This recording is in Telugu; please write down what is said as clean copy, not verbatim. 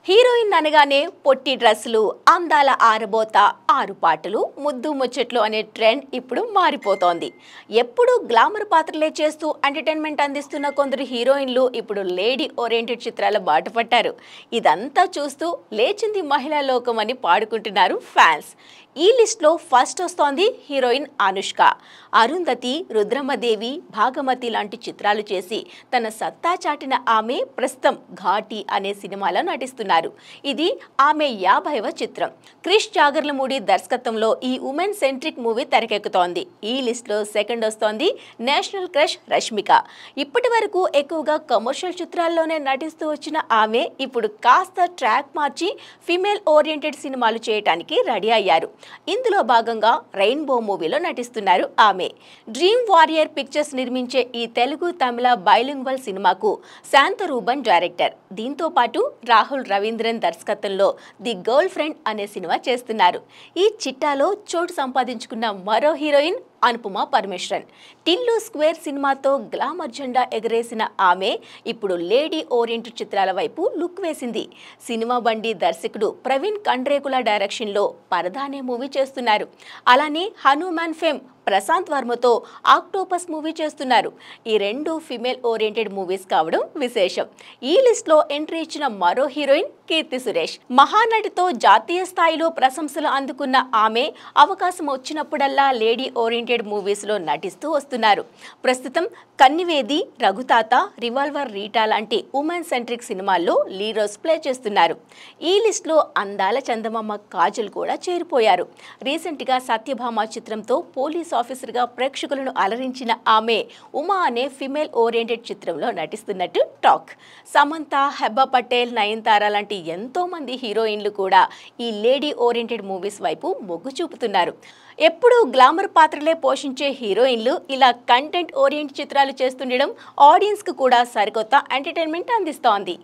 హీరోయిన్ అనగానే పొట్టి డ్రెస్సులు, అందాల ఆరబోత, ఆరు పాటలు, ముద్దు ముచ్చట్లు అనే ట్రెండ్ ఇప్పుడు మారిపోతోంది. ఎప్పుడూ గ్లామర్ పాత్రలే చేస్తూ ఎంటర్టైన్మెంట్ అందిస్తున్న కొందరు హీరోయిన్లు ఇప్పుడు లేడీ ఓరియంటెడ్ చిత్రాల బాట పట్టారు. ఇదంతా చూస్తూ లేచింది మహిళా లోకం అని పాడుకుంటున్నారు ఫ్యాన్స్. ఈ లిస్ట్లో ఫస్ట్ వస్తోంది హీరోయిన్ అనుష్క. అరుంధతి, రుద్రమదేవి, భాగమతి లాంటి చిత్రాలు చేసి తన సత్తా చాటిన ఆమె ప్రస్తుతం ఘాటి అనే సినిమాలో నటిస్తున్నారు. ఇది ఆమె 50వ చిత్రం. క్రిష్ జాగర్లమూడి దర్శకత్వంలో ఈ ఉమెన్ సెంట్రిక్ మూవీ తెరకెక్కుతోంది. ఈ లిస్ట్లో సెకండ్ వస్తోంది నేషనల్ క్రష్ రష్మిక. ఇప్పటి వరకు ఎక్కువగా కమర్షియల్ చిత్రాల్లోనే నటిస్తూ వచ్చిన ఆమె ఇప్పుడు కాస్త ట్రాక్ మార్చి ఫిమేల్ ఓరియంటెడ్ సినిమాలు చేయడానికి రెడీ అయ్యారు. ఇందులో భాగంగా రెయిన్బో మూవీలో నటిస్తున్నారు ఆమె. డ్రీమ్ వారియర్ పిక్చర్స్ నిర్మించే ఈ తెలుగు తమిళ బైలింగ్వల్ సినిమాకు శాంతరూబన్ డైరెక్టర్. దీంతో పాటు రాహుల్ రవీంద్రన్ దర్శకత్వంలో ది గర్ల్ ఫ్రెండ్ అనే సినిమా చేస్తున్నారు. ఈ చిట్టాలో చోటు సంపాదించుకున్న మరో హీరోయిన్ అనుపమ పరమేశ్వరన్. టిల్లు స్క్వేర్ సినిమాతో గ్లామర్ జెండా ఎగరేసిన ఆమె ఇప్పుడు లేడీ ఓరియంటెడ్ చిత్రాల వైపు లుక్ వేసింది. సినిమా బండి దర్శకుడు ప్రవీణ్ కండ్రేకుల డైరెక్షన్లో పరదా అనే మూవీ చేస్తున్నారు. అలానే హనుమాన్ ఫేమ్ ప్రశాంత్ వర్మతో ఆక్టోపస్ మూవీ చేస్తున్నారు. ఈ రెండు ఫిమేల్ ఓరియంటెడ్ మూవీస్ కావడం విశేషం. ఈ లిస్ట్లో ఎంట్రీ ఇచ్చిన మరో హీరోయిన్ కీర్తి సురేష్. మహానటితో జాతీయ స్థాయిలో ప్రశంసలు అందుకున్న ఆమె అవకాశం వచ్చినప్పుడల్లా లేడీ ఓరియంటెడ్ మూవీస్లో నటిస్తూ వస్తున్నారు. ప్రస్తుతం కన్నివేది, రఘుతాత, రివాల్వర్ రీటా లాంటి ఉమెన్ సెంట్రిక్ సినిమాల్లో లీడ్ రోల్స్ ప్లే చేస్తున్నారు. ఈ లిస్ట్లో అందాల చందమామ కాజల్ కూడా చేరిపోయారు. రీసెంట్గా సత్యభామ చిత్రంతో పోలీస్ ఆఫీసర్గా ప్రేక్షకులను అలరించిన ఆమె ఉమా అనే ఫిమేల్ ఓరియంటెడ్ చిత్రంలో నటిస్తున్నట్టు టాక్. సమంత, హెబ్బా పటేల్, నయనతార లాంటి ఎంతో మంది హీరోయిన్లు కూడా ఈ లేడీ ఓరియంటెడ్ మూవీస్ వైపు మొగ్గు చూపుతున్నారు. ఎప్పుడూ గ్లామర్ పాత్రలే పోషించే హీరోయిన్లు ఇలా కంటెంట్ ఓరియంటెడ్ చిత్రాలు చేస్తుండడం ఆడియన్స్కు కూడా సరికొత్త ఎంటర్టైన్మెంట్ అందిస్తోంది.